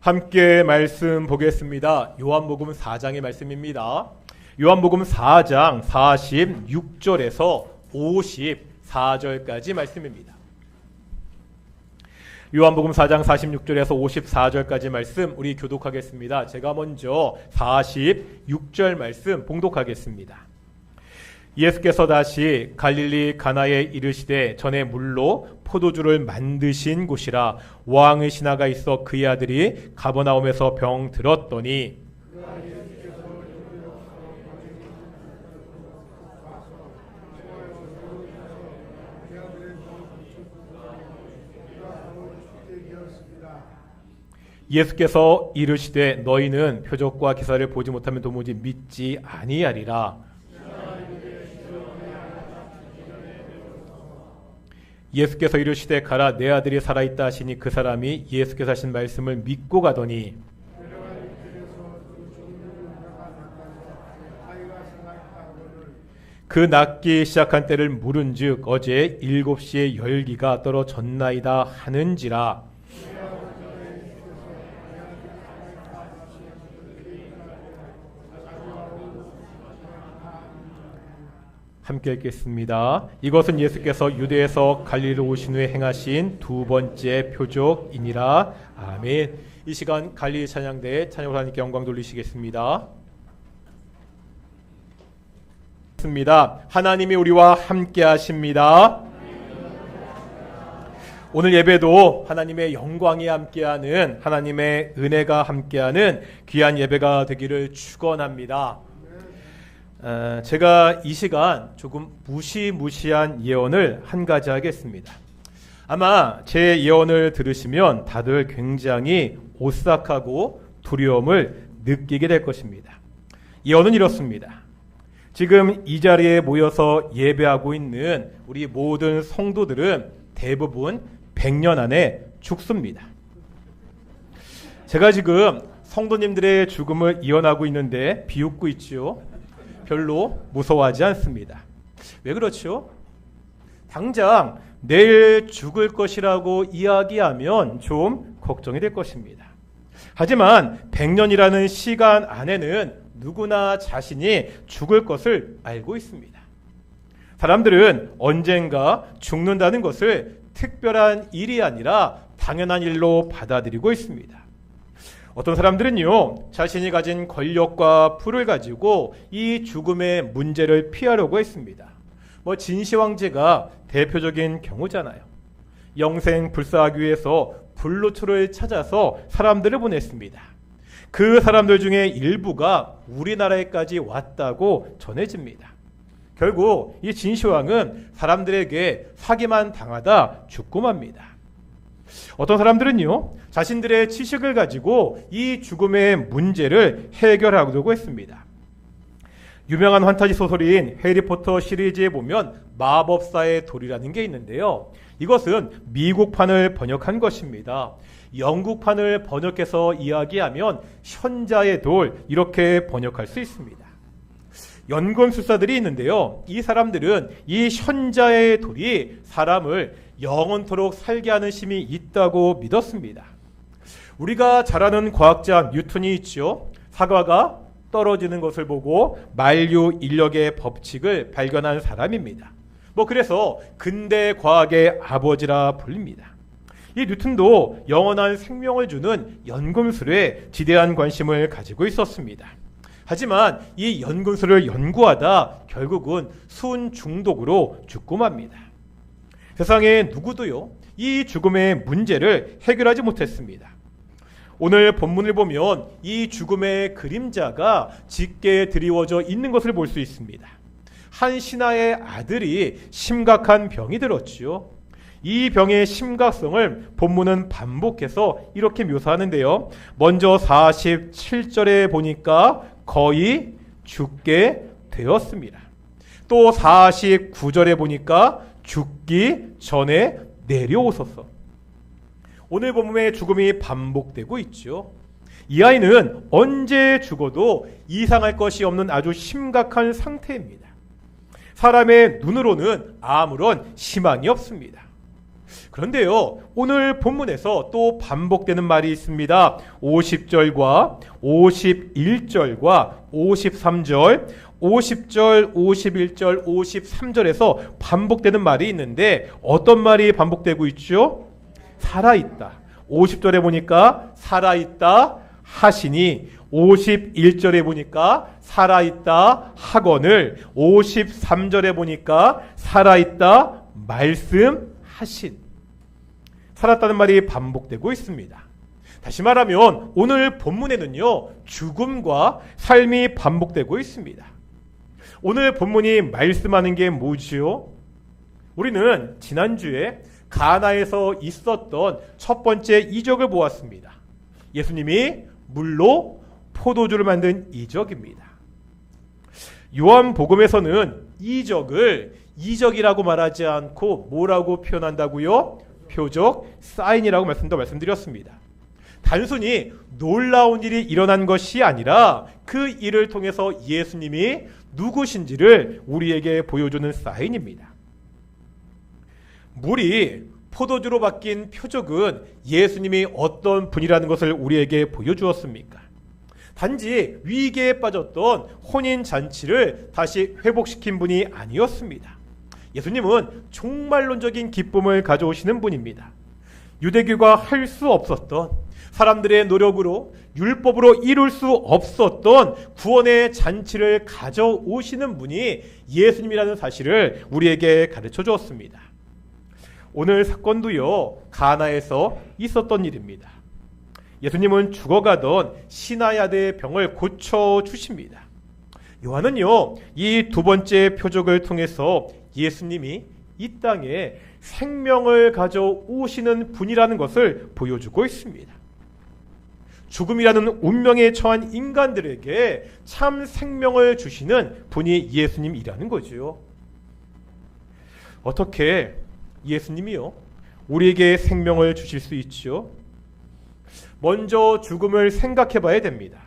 함께 말씀 보겠습니다. 요한복음 4장의 말씀입니다. 요한복음 4장 46절에서 54절까지 말씀입니다. 요한복음 4장 46절에서 54절까지 말씀 우리 교독하겠습니다. 제가 먼저 46절 말씀 봉독하겠습니다. 예수께서 다시 갈릴리 가나에 이르시되 전에 물로 포도주를 만드신 곳이라 왕의 신하가 있어 그의 아들이 가버나움에서 병 들었더니 예수께서 이르시되 너희는 표적과 기사를 보지 못하면 도무지 믿지 아니하리라. 예수께서 이르시되 가라 내 아들이 살아있다 하시니 그 사람이 예수께서 하신 말씀을 믿고 가더니 그 낫기 시작한 때를 물은즉 어제 7시에 열기가 떨어졌나이다 하는지라. 함께 읽겠습니다. 이것은 예수께서 유대에서 갈릴리로 오신 후에 행하신 두 번째 표적이니라. 아멘. 이 시간 갈릴리 찬양대에 찬양을 하나님께 영광 돌리시겠습니다. 하나님이 우리와 함께 하십니다. 오늘 예배도 하나님의 영광이 함께하는, 하나님의 은혜가 함께하는 귀한 예배가 되기를 축원합니다. 제가 이 시간 조금 무시무시한 예언을 한 가지 하겠습니다. 아마 제 예언을 들으시면 다들 굉장히 오싹하고 두려움을 느끼게 될 것입니다. 예언은 이렇습니다. 지금 이 자리에 모여서 예배하고 있는 우리 모든 성도들은 대부분 100년 안에 죽습니다. 제가 지금 성도님들의 죽음을 예언하고 있는데 비웃고 있죠. 별로 무서워하지 않습니다. 왜 그렇죠? 당장 내일 죽을 것이라고 이야기하면 좀 걱정이 될 것입니다. 하지만 100년이라는 시간 안에는 누구나 자신이 죽을 것을 알고 있습니다. 사람들은 언젠가 죽는다는 것을 특별한 일이 아니라 당연한 일로 받아들이고 있습니다. 어떤 사람들은요, 자신이 가진 권력과 부를 가지고 이 죽음의 문제를 피하려고 했습니다. 진시황제가 대표적인 경우잖아요. 영생 불사하기 위해서 불로초를 찾아서 사람들을 보냈습니다. 그 사람들 중에 일부가 우리나라에까지 왔다고 전해집니다. 결국 이 진시황은 사람들에게 사기만 당하다 죽고 맙니다. 어떤 사람들은요, 자신들의 지식을 가지고 이 죽음의 문제를 해결하려고 했습니다. 유명한 판타지 소설인 해리포터 시리즈에 보면 마법사의 돌이라는 게 있는데요. 이것은 미국판을 번역한 것입니다. 영국판을 번역해서 이야기하면 현자의 돌, 이렇게 번역할 수 있습니다. 연금술사들이 있는데요. 이 사람들은 이 현자의 돌이 사람을 영원토록 살게 하는 힘이 있다고 믿었습니다. 우리가 잘 아는 과학자 뉴턴이 있죠. 사과가 떨어지는 것을 보고 만류 인력의 법칙을 발견한 사람입니다. 그래서 근대 과학의 아버지라 불립니다. 이 뉴턴도 영원한 생명을 주는 연금술에 지대한 관심을 가지고 있었습니다. 하지만 이 연금술을 연구하다 결국은 순 중독으로 죽고 맙니다. 세상에 누구도요, 이 죽음의 문제를 해결하지 못했습니다. 오늘 본문을 보면 이 죽음의 그림자가 짙게 드리워져 있는 것을 볼 수 있습니다. 한 신하의 아들이 심각한 병이 들었지요. 이 병의 심각성을 본문은 반복해서 이렇게 묘사하는데요. 먼저 47절에 보니까 거의 죽게 되었습니다. 또 49절에 보니까 죽기 전에 내려오소서. 오늘 본문의 죽음이 반복되고 있죠. 이 아이는 언제 죽어도 이상할 것이 없는 아주 심각한 상태입니다. 사람의 눈으로는 아무런 희망이 없습니다. 그런데요, 오늘 본문에서 또 반복되는 말이 있습니다. 50절과 51절과 53절, 50절, 51절, 53절에서 반복되는 말이 있는데 어떤 말이 반복되고 있죠? 살아있다. 50절에 보니까 살아있다 하시니, 51절에 보니까 살아있다 하거늘, 53절에 보니까 살아있다 말씀하신. 살았다는 말이 반복되고 있습니다. 다시 말하면 오늘 본문에는요, 죽음과 삶이 반복되고 있습니다. 오늘 본문이 말씀하는 게 뭐지요? 우리는 지난주에 가나에서 있었던 첫 번째 이적을 보았습니다. 예수님이 물로 포도주를 만든 이적입니다. 요한복음에서는 이적을 이적이라고 말하지 않고 뭐라고 표현한다고요? 표적, 사인이라고 말씀드렸습니다. 단순히 놀라운 일이 일어난 것이 아니라 그 일을 통해서 예수님이 누구신지를 우리에게 보여주는 사인입니다. 물이 포도주로 바뀐 표적은 예수님이 어떤 분이라는 것을 우리에게 보여주었습니까? 단지 위기에 빠졌던 혼인잔치를 다시 회복시킨 분이 아니었습니다. 예수님은 종말론적인 기쁨을 가져오시는 분입니다. 유대교가 할 수 없었던, 사람들의 노력으로 율법으로 이룰 수 없었던 구원의 잔치를 가져오시는 분이 예수님이라는 사실을 우리에게 가르쳐 주었습니다. 오늘 사건도요, 가나에서 있었던 일입니다. 예수님은 죽어가던 시나야대의 병을 고쳐주십니다. 요한은요, 이 두 번째 표적을 통해서 예수님이 이 땅에 생명을 가져오시는 분이라는 것을 보여주고 있습니다. 죽음이라는 운명에 처한 인간들에게 참 생명을 주시는 분이 예수님이라는 거죠. 어떻게 예수님이요, 우리에게 생명을 주실 수 있죠? 먼저 죽음을 생각해 봐야 됩니다.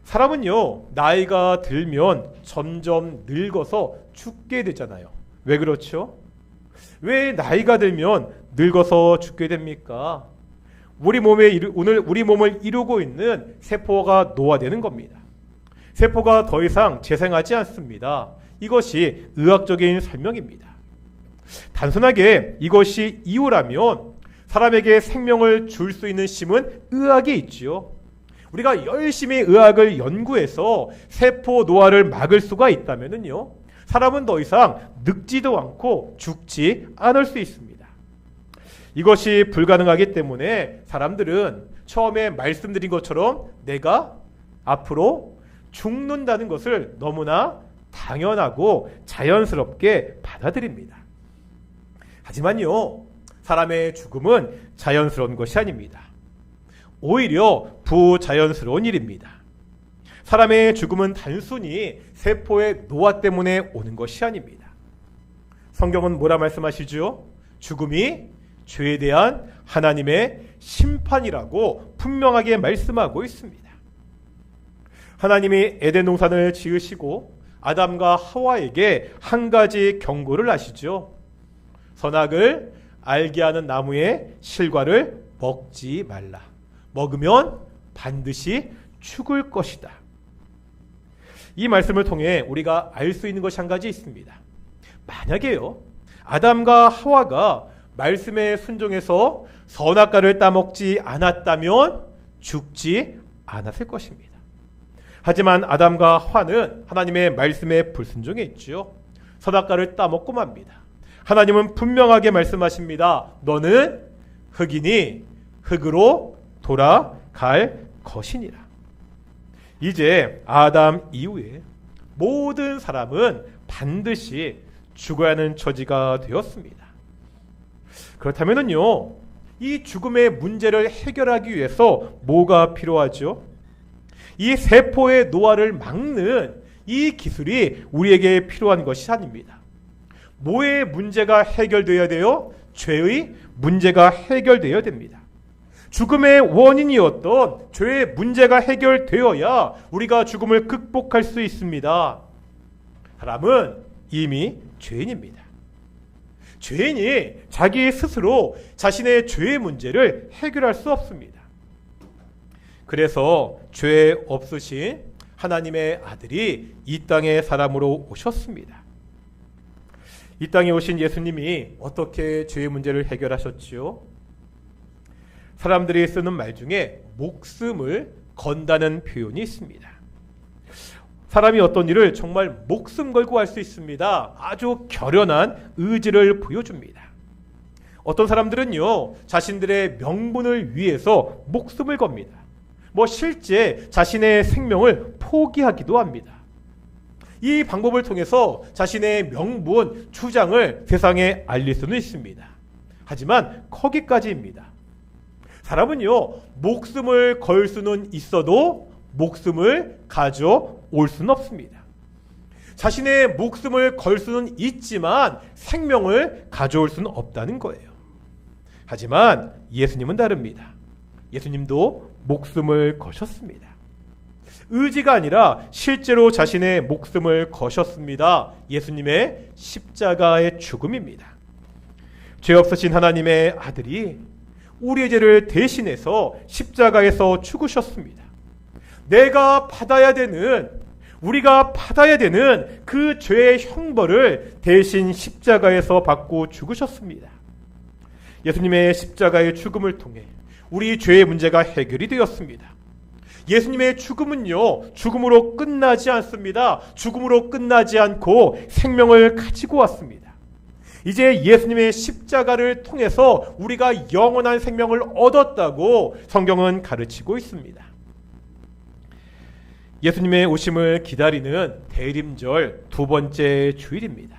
사람은요, 나이가 들면 점점 늙어서 죽게 되잖아요. 왜 그렇죠? 왜 나이가 들면 늙어서 죽게 됩니까? 우리 몸을 이루고 있는 세포가 노화되는 겁니다. 세포가 더 이상 재생하지 않습니다. 이것이 의학적인 설명입니다. 단순하게 이것이 이유라면 사람에게 생명을 줄 수 있는 힘은 의학에 있지요. 우리가 열심히 의학을 연구해서 세포 노화를 막을 수가 있다면요, 사람은 더 이상 늙지도 않고 죽지 않을 수 있습니다. 이것이 불가능하기 때문에 사람들은 처음에 말씀드린 것처럼 내가 앞으로 죽는다는 것을 너무나 당연하고 자연스럽게 받아들입니다. 하지만요, 사람의 죽음은 자연스러운 것이 아닙니다. 오히려 부자연스러운 일입니다. 사람의 죽음은 단순히 세포의 노화 때문에 오는 것이 아닙니다. 성경은 뭐라 말씀하시죠? 죽음이 죄에 대한 하나님의 심판이라고 분명하게 말씀하고 있습니다. 하나님이 에덴 동산을 지으시고 아담과 하와에게 한 가지 경고를 하시죠. 선악을 알게 하는 나무의 실과를 먹지 말라. 먹으면 반드시 죽을 것이다. 이 말씀을 통해 우리가 알 수 있는 것이 한 가지 있습니다. 만약에요, 아담과 하와가 말씀에 순종해서 선악과를 따먹지 않았다면 죽지 않았을 것입니다. 하지만 아담과 하와는 하나님의 말씀에 불순종했죠. 선악과를 따먹고 맙니다. 하나님은 분명하게 말씀하십니다. 너는 흙이니 흙으로 돌아갈 것이니라. 이제 아담 이후에 모든 사람은 반드시 죽어야 하는 처지가 되었습니다. 그렇다면요, 이 죽음의 문제를 해결하기 위해서 뭐가 필요하죠? 이 세포의 노화를 막는 이 기술이 우리에게 필요한 것이 아닙니다. 뭐의 문제가 해결되어야 돼요? 죄의 문제가 해결되어야 됩니다. 죽음의 원인이었던 죄의 문제가 해결되어야 우리가 죽음을 극복할 수 있습니다. 사람은 이미 죄인입니다. 죄인이 자기 스스로 자신의 죄의 문제를 해결할 수 없습니다. 그래서 죄 없으신 하나님의 아들이 이 땅에 사람으로 오셨습니다. 이 땅에 오신 예수님이 어떻게 죄의 문제를 해결하셨지요? 사람들이 쓰는 말 중에 목숨을 건다는 표현이 있습니다. 사람이 어떤 일을 정말 목숨 걸고 할 수 있습니다. 아주 결연한 의지를 보여줍니다. 어떤 사람들은요, 자신들의 명분을 위해서 목숨을 겁니다. 실제 자신의 생명을 포기하기도 합니다. 이 방법을 통해서 자신의 명분, 주장을 세상에 알릴 수는 있습니다. 하지만 거기까지입니다. 사람은요, 목숨을 걸 수는 있어도 목숨을 가져올 수는 없습니다. 자신의 목숨을 걸 수는 있지만 생명을 가져올 수는 없다는 거예요. 하지만 예수님은 다릅니다. 예수님도 목숨을 거셨습니다. 의지가 아니라 실제로 자신의 목숨을 거셨습니다. 예수님의 십자가의 죽음입니다. 죄 없으신 하나님의 아들이 우리의 죄를 대신해서 십자가에서 죽으셨습니다. 우리가 받아야 되는 그 죄의 형벌을 대신 십자가에서 받고 죽으셨습니다. 예수님의 십자가의 죽음을 통해 우리 죄의 문제가 해결이 되었습니다. 예수님의 죽음은요, 죽음으로 끝나지 않습니다. 죽음으로 끝나지 않고 생명을 가지고 왔습니다. 이제 예수님의 십자가를 통해서 우리가 영원한 생명을 얻었다고 성경은 가르치고 있습니다. 예수님의 오심을 기다리는 대림절 두 번째 주일입니다.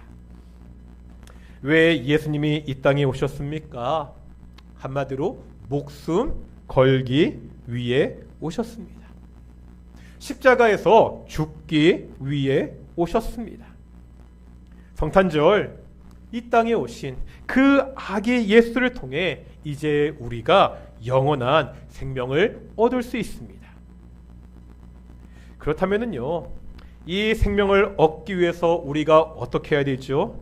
왜 예수님이 이 땅에 오셨습니까? 한마디로 목숨 걸기 위해 오셨습니다. 십자가에서 죽기 위해 오셨습니다. 성탄절 이 땅에 오신 그 아기 예수를 통해 이제 우리가 영원한 생명을 얻을 수 있습니다. 그렇다면은요, 이 생명을 얻기 위해서 우리가 어떻게 해야 되죠?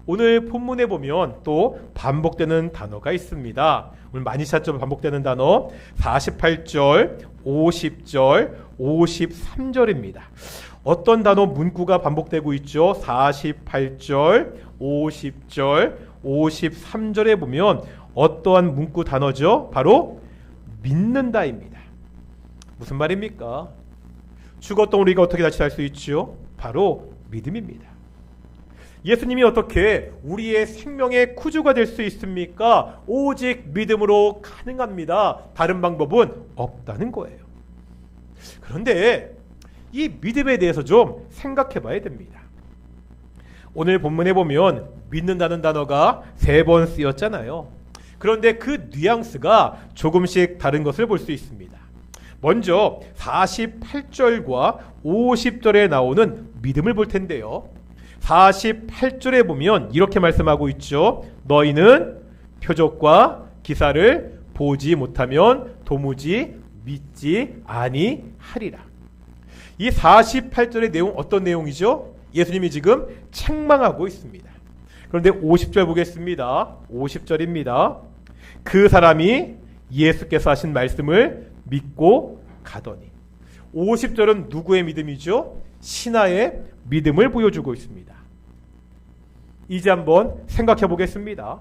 오늘 본문에 보면 또 반복되는 단어가 있습니다. 오늘 많이 찾죠? 반복되는 단어 48절, 50절, 53절입니다. 어떤 단어 문구가 반복되고 있죠? 48절, 50절, 53절에 보면 어떠한 문구 단어죠? 바로 믿는다입니다. 무슨 말입니까? 죽었던 우리가 어떻게 다시 살 수 있죠? 바로 믿음입니다. 예수님이 어떻게 우리의 생명의 구주가 될 수 있습니까? 오직 믿음으로 가능합니다. 다른 방법은 없다는 거예요. 그런데 이 믿음에 대해서 좀 생각해 봐야 됩니다. 오늘 본문에 보면 믿는다는 단어가 3번 쓰였잖아요. 그런데 그 뉘앙스가 조금씩 다른 것을 볼 수 있습니다. 먼저 48절과 50절에 나오는 믿음을 볼 텐데요. 48절에 보면 이렇게 말씀하고 있죠. 너희는 표적과 기사를 보지 못하면 도무지 믿지 아니하리라. 이 48절의 내용 어떤 내용이죠? 예수님이 지금 책망하고 있습니다. 그런데 50절 보겠습니다. 50절입니다. 그 사람이 예수께서 하신 말씀을 믿고 가더니. 50절은 누구의 믿음이죠? 신하의 믿음을 보여주고 있습니다. 이제 한번 생각해 보겠습니다.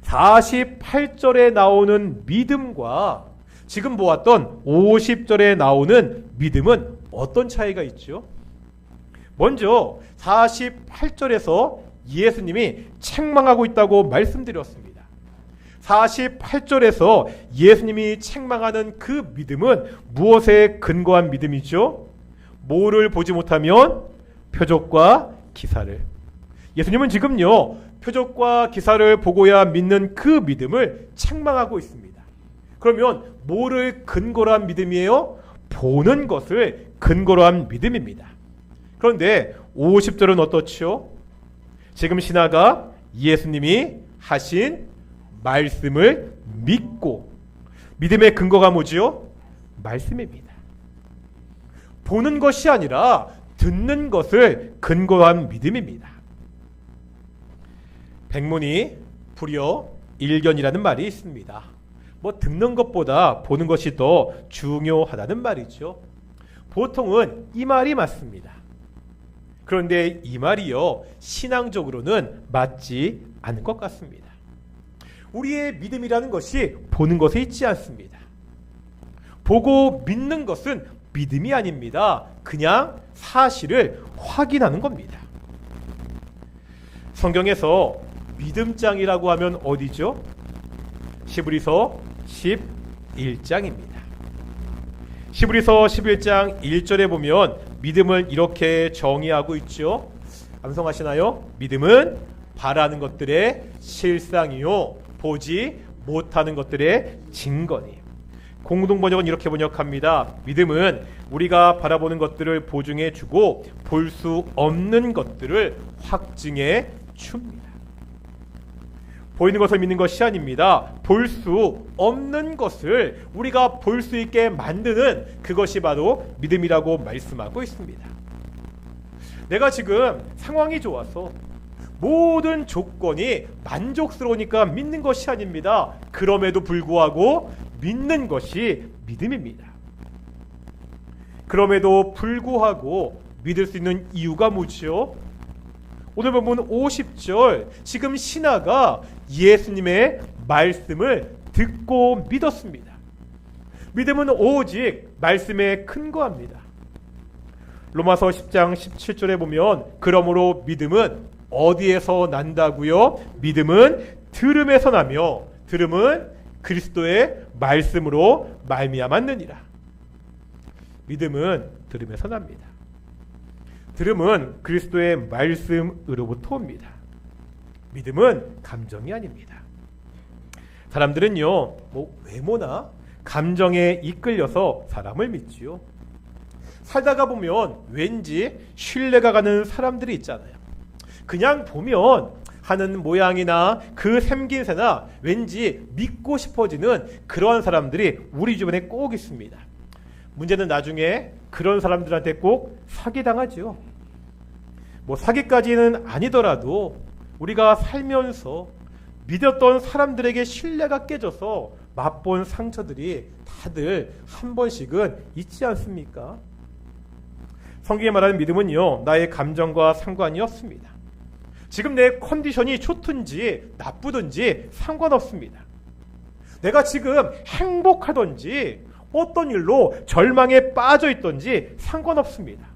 48절에 나오는 믿음과 지금 보았던 50절에 나오는 믿음은 어떤 차이가 있죠? 먼저 48절에서 예수님이 책망하고 있다고 말씀드렸습니다. 48절에서 예수님이 책망하는 그 믿음은 무엇에 근거한 믿음이죠? 뭐를 보지 못하면 표적과 기사를. 예수님은 지금요, 표적과 기사를 보고야 믿는 그 믿음을 책망하고 있습니다. 그러면 뭐를 근거로 한 믿음이에요? 보는 것을 근거로 한 믿음입니다. 그런데 50절은 어떻죠? 지금 신하가 예수님이 하신 말씀을 믿고, 믿음의 근거가 뭐지요? 말씀입니다. 보는 것이 아니라 듣는 것을 근거로 한 믿음입니다. 백문이 불여 일견이라는 말이 있습니다. 뭐 듣는 것보다 보는 것이 더 중요하다는 말이죠. 보통은 이 말이 맞습니다. 그런데 이 말이요, 신앙적으로는 맞지 않을 것 같습니다. 우리의 믿음이라는 것이 보는 것에 있지 않습니다. 보고 믿는 것은 믿음이 아닙니다. 그냥 사실을 확인하는 겁니다. 성경에서 믿음장이라고 하면 어디죠? 히브리서 11장입니다. 히브리서 11장 1절에 보면 믿음을 이렇게 정의하고 있죠. 암송하시나요? 믿음은 바라는 것들의 실상이요 보지 못하는 것들의 증거니. 공동번역은 이렇게 번역합니다. 믿음은 우리가 바라보는 것들을 보증해 주고 볼 수 없는 것들을 확증해 줍니다. 보이는 것을 믿는 것이 아닙니다. 볼 수 없는 것을 우리가 볼 수 있게 만드는 그것이 바로 믿음이라고 말씀하고 있습니다. 내가 지금 상황이 좋아서 모든 조건이 만족스러우니까 믿는 것이 아닙니다. 그럼에도 불구하고 믿는 것이 믿음입니다. 그럼에도 불구하고 믿을 수 있는 이유가 뭐죠? 오늘 본문 50절, 지금 신하가 예수님의 말씀을 듣고 믿었습니다. 믿음은 오직 말씀에 근거합니다. 로마서 10장 17절에 보면 그러므로 믿음은 어디에서 난다고요? 믿음은 들음에서 나며 들음은 그리스도의 말씀으로 말미암았느니라. 믿음은 들음에서 납니다. 들음은 그리스도의 말씀으로부터 옵니다. 믿음은 감정이 아닙니다. 사람들은요, 외모나 감정에 이끌려서 사람을 믿지요. 살다가 보면 왠지 신뢰가 가는 사람들이 있잖아요. 그냥 보면 하는 모양이나 그 생김새나 왠지 믿고 싶어지는 그러한 사람들이 우리 주변에 꼭 있습니다. 문제는 나중에 그런 사람들한테 꼭 사기당하죠. 사기까지는 아니더라도 우리가 살면서 믿었던 사람들에게 신뢰가 깨져서 맛본 상처들이 다들 한 번씩은 있지 않습니까? 성경에 말하는 믿음은요, 나의 감정과 상관이 없습니다. 지금 내 컨디션이 좋든지 나쁘든지 상관없습니다. 내가 지금 행복하든지 어떤 일로 절망에 빠져 있든지 상관없습니다.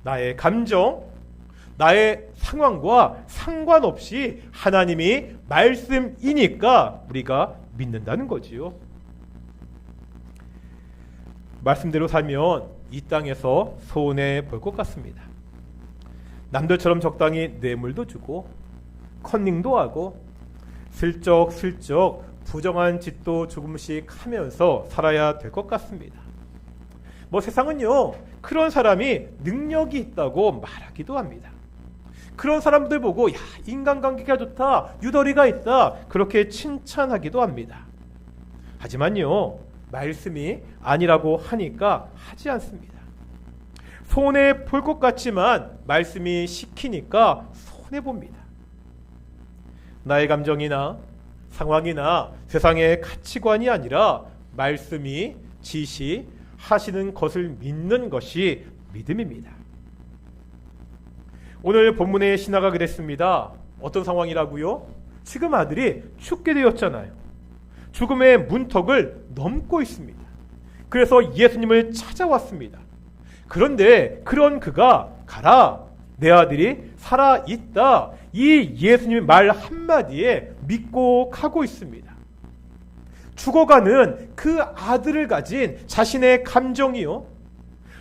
나의 감정, 나의 상황과 상관없이 하나님이 말씀이니까 우리가 믿는다는 거지요. 말씀대로 살면 이 땅에서 손해 볼 것 같습니다. 남들처럼 적당히 뇌물도 주고 컨닝도 하고 슬쩍슬쩍 부정한 짓도 조금씩 하면서 살아야 될 것 같습니다. 세상은요, 그런 사람이 능력이 있다고 말하기도 합니다. 그런 사람들 보고 인간관계가 좋다, 유도리가 있다, 그렇게 칭찬하기도 합니다. 하지만요, 말씀이 아니라고 하니까 하지 않습니다. 손해 볼 것 같지만 말씀이 시키니까 손해 봅니다. 나의 감정이나 상황이나 세상의 가치관이 아니라 말씀이 지시하시는 것을 믿는 것이 믿음입니다. 오늘 본문의 신하가 그랬습니다. 어떤 상황이라고요? 지금 아들이 죽게 되었잖아요. 죽음의 문턱을 넘고 있습니다. 그래서 예수님을 찾아왔습니다. 그런데 그런 그가 가라, 내 아들이 살아있다, 이 예수님의 말 한마디에 믿고 가고 있습니다. 죽어가는 그 아들을 가진 자신의 감정이요,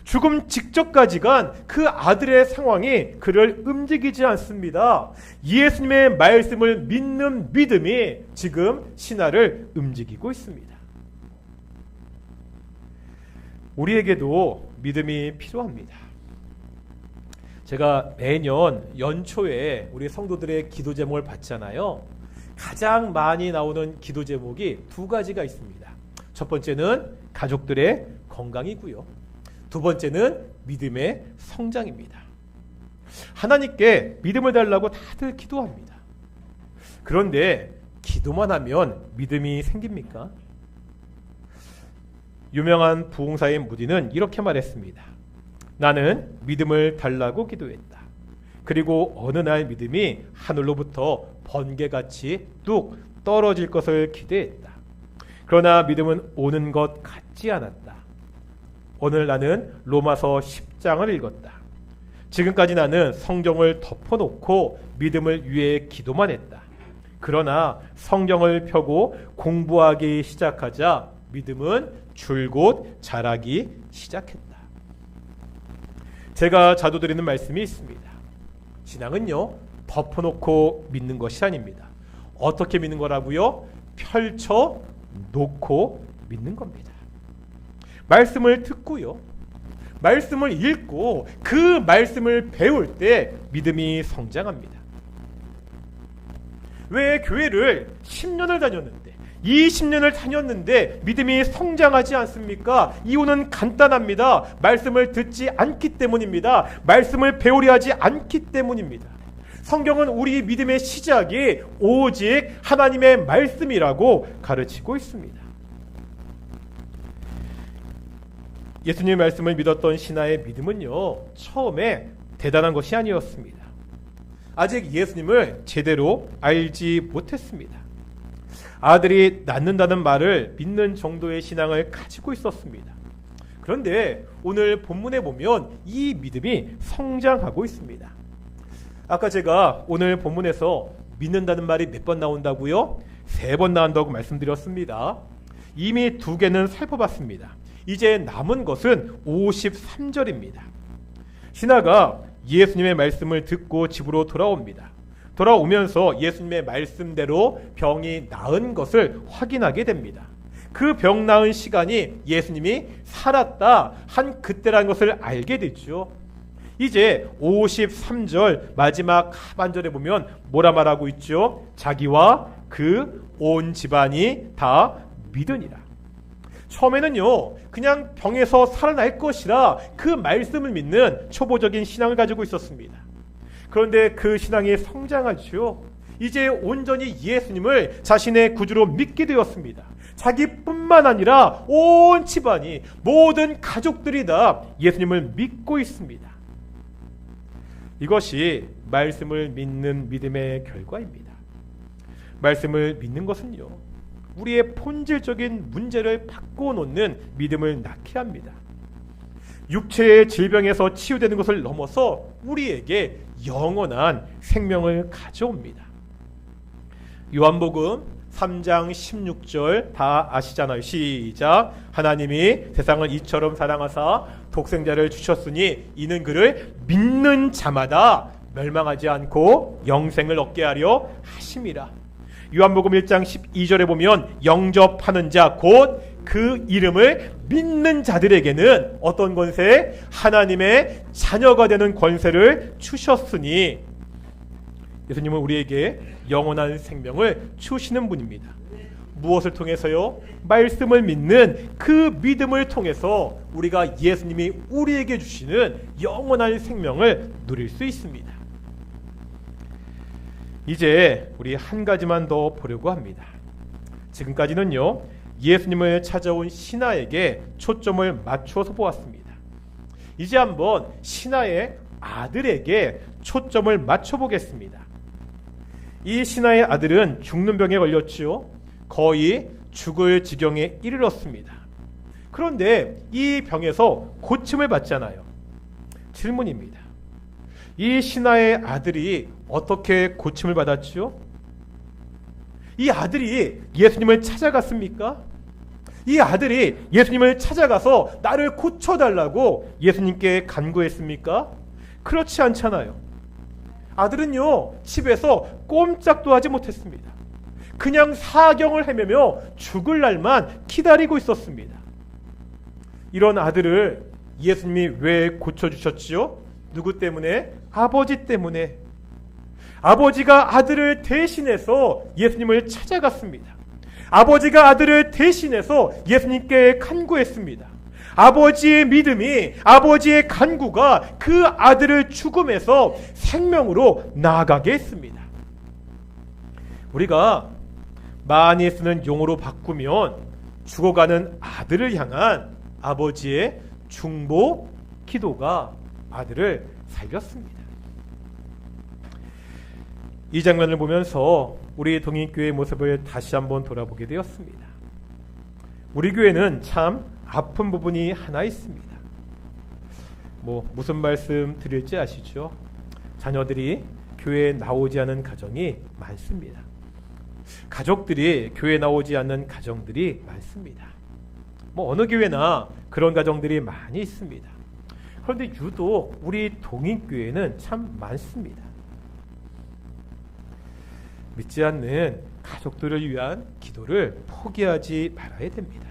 죽음 직전까지 간 그 아들의 상황이 그를 움직이지 않습니다. 예수님의 말씀을 믿는 믿음이 지금 신하를 움직이고 있습니다. 우리에게도 믿음이 필요합니다. 제가 매년 연초에 우리 성도들의 기도 제목을 받잖아요. 가장 많이 나오는 기도 제목이 두 가지가 있습니다. 첫 번째는 가족들의 건강이고요. 두 번째는 믿음의 성장입니다. 하나님께 믿음을 달라고 다들 기도합니다. 그런데 기도만 하면 믿음이 생깁니까? 유명한 부흥사인 무디는 이렇게 말했습니다. 나는 믿음을 달라고 기도했다. 그리고 어느 날 믿음이 하늘로부터 번개같이 뚝 떨어질 것을 기대했다. 그러나 믿음은 오는 것 같지 않았다. 오늘 나는 로마서 10장을 읽었다. 지금까지 나는 성경을 덮어놓고 믿음을 위해 기도만 했다. 그러나 성경을 펴고 공부하기 시작하자 믿음은 줄곧 자라기 시작했다. 제가 자주 드리는 말씀이 있습니다. 신앙은요, 덮어놓고 믿는 것이 아닙니다. 어떻게 믿는 거라고요? 펼쳐 놓고 믿는 겁니다. 말씀을 듣고요, 말씀을 읽고 그 말씀을 배울 때 믿음이 성장합니다. 왜 교회를 10년을 다녔는데 20년을 다녔는데 믿음이 성장하지 않습니까? 이유는 간단합니다. 말씀을 듣지 않기 때문입니다. 말씀을 배우려 하지 않기 때문입니다. 성경은 우리 믿음의 시작이 오직 하나님의 말씀이라고 가르치고 있습니다. 예수님의 말씀을 믿었던 신하의 믿음은요, 처음에 대단한 것이 아니었습니다. 아직 예수님을 제대로 알지 못했습니다. 아들이 낳는다는 말을 믿는 정도의 신앙을 가지고 있었습니다. 그런데 오늘 본문에 보면 이 믿음이 성장하고 있습니다. 아까 제가 오늘 본문에서 믿는다는 말이 몇 번 나온다고요? 3번 나온다고 말씀드렸습니다. 이미 2개는 살펴봤습니다. 이제 남은 것은 53절입니다. 신하가 예수님의 말씀을 듣고 집으로 돌아옵니다. 돌아오면서 예수님의 말씀대로 병이 나은 것을 확인하게 됩니다. 그 병 나은 시간이 예수님이 살았다 한 그때라는 것을 알게 되죠. 이제 53절 마지막 하반절에 보면 뭐라 말하고 있죠? 자기와 그 온 집안이 다 믿으니라. 처음에는요, 그냥 병에서 살아날 것이라 그 말씀을 믿는 초보적인 신앙을 가지고 있었습니다. 그런데 그 신앙이 성장하죠. 이제 온전히 예수님을 자신의 구주로 믿게 되었습니다. 자기뿐만 아니라 온 집안이, 모든 가족들이 다 예수님을 믿고 있습니다. 이것이 말씀을 믿는 믿음의 결과입니다. 말씀을 믿는 것은요, 우리의 본질적인 문제를 바꿔놓는 믿음을 낳게 합니다. 육체의 질병에서 치유되는 것을 넘어서 우리에게 영원한 생명을 가져옵니다. 요한복음 3장 16절 다 아시잖아요. 시작. 하나님이 세상을 이처럼 사랑하사 독생자를 주셨으니 이는 그를 믿는 자마다 멸망하지 않고 영생을 얻게 하려 하심이라. 요한복음 1장 12절에 보면 영접하는 자 곧 그 이름을 믿는 자들에게는 어떤 권세? 하나님의 자녀가 되는 권세를 주셨으니, 예수님은 우리에게 영원한 생명을 주시는 분입니다. 무엇을 통해서요? 말씀을 믿는 그 믿음을 통해서 우리가 예수님이 우리에게 주시는 영원한 생명을 누릴 수 있습니다. 이제 우리 한 가지만 더 보려고 합니다. 지금까지는요, 예수님을 찾아온 신하에게 초점을 맞춰서 보았습니다. 이제 한번 신하의 아들에게 초점을 맞춰보겠습니다. 이 신하의 아들은 죽는 병에 걸렸지요. 거의 죽을 지경에 이르렀습니다. 그런데 이 병에서 고침을 받잖아요. 질문입니다. 이 신하의 아들이 어떻게 고침을 받았죠? 이 아들이 예수님을 찾아갔습니까? 이 아들이 예수님을 찾아가서 나를 고쳐달라고 예수님께 간구했습니까? 그렇지 않잖아요. 아들은요, 집에서 꼼짝도 하지 못했습니다. 그냥 사경을 헤매며 죽을 날만 기다리고 있었습니다. 이런 아들을 예수님이 왜 고쳐주셨지요? 누구 때문에? 아버지 때문에. 아버지가 아들을 대신해서 예수님을 찾아갔습니다. 아버지가 아들을 대신해서 예수님께 간구했습니다. 아버지의 믿음이, 아버지의 간구가 그 아들을 죽음에서 생명으로 나아가게 했습니다. 우리가 많이 쓰는 용어로 바꾸면 죽어가는 아들을 향한 아버지의 중보 기도가 아들을 살렸습니다. 이 장면을 보면서 우리 동인교회의 모습을 다시 한번 돌아보게 되었습니다. 우리 교회는 참 아픈 부분이 하나 있습니다. 무슨 말씀 드릴지 아시죠? 자녀들이 교회에 나오지 않은 가정이 많습니다. 가족들이 교회에 나오지 않는 가정들이 많습니다. 어느 교회나 그런 가정들이 많이 있습니다. 그런데 유독 우리 동인교회는 참 많습니다. 믿지 않는 가족들을 위한 기도를 포기하지 말아야 됩니다.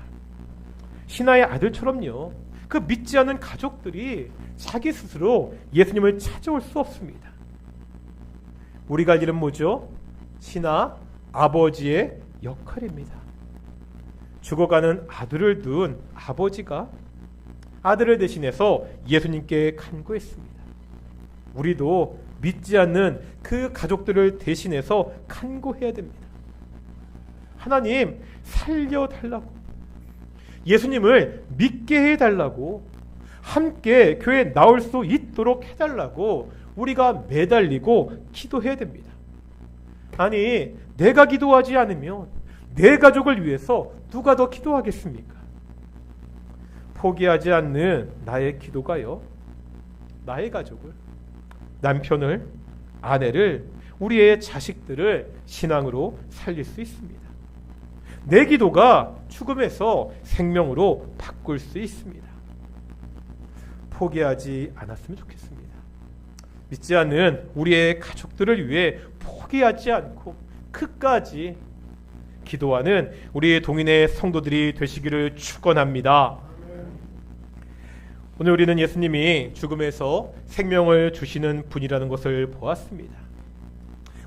신하의 아들처럼요, 그 믿지 않는 가족들이 자기 스스로 예수님을 찾아올 수 없습니다. 우리가 할 일은 뭐죠? 신하 아버지의 역할입니다. 죽어가는 아들을 둔 아버지가 아들을 대신해서 예수님께 간구했습니다. 우리도 믿지 않는 그 가족들을 대신해서 간구해야 됩니다. 하나님 살려달라고, 예수님을 믿게 해달라고, 함께 교회에 나올 수 있도록 해달라고 우리가 매달리고 기도해야 됩니다. 아니, 내가 기도하지 않으면 내 가족을 위해서 누가 더 기도하겠습니까? 포기하지 않는 나의 기도가요, 나의 가족을, 남편을, 아내를, 우리의 자식들을 신앙으로 살릴 수 있습니다. 내 기도가 죽음에서 생명으로 바꿀 수 있습니다. 포기하지 않았으면 좋겠습니다. 믿지 않는 우리의 가족들을 위해 포기하지 않고 끝까지 기도하는 우리 동인의 성도들이 되시기를 축원합니다. 오늘 우리는 예수님이 죽음에서 생명을 주시는 분이라는 것을 보았습니다.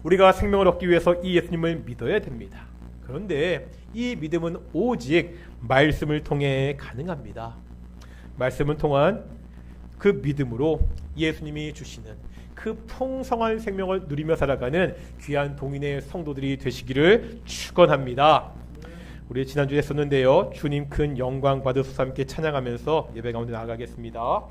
우리가 생명을 얻기 위해서 이 예수님을 믿어야 됩니다. 그런데 이 믿음은 오직 말씀을 통해 가능합니다. 말씀을 통한 그 믿음으로 예수님이 주시는 그 풍성한 생명을 누리며 살아가는 귀한 동인의 성도들이 되시기를 축원합니다. 우리 지난주에 했었는데요, 주님 큰 영광 받으소서 함께 찬양하면서 예배 가운데 나아가겠습니다.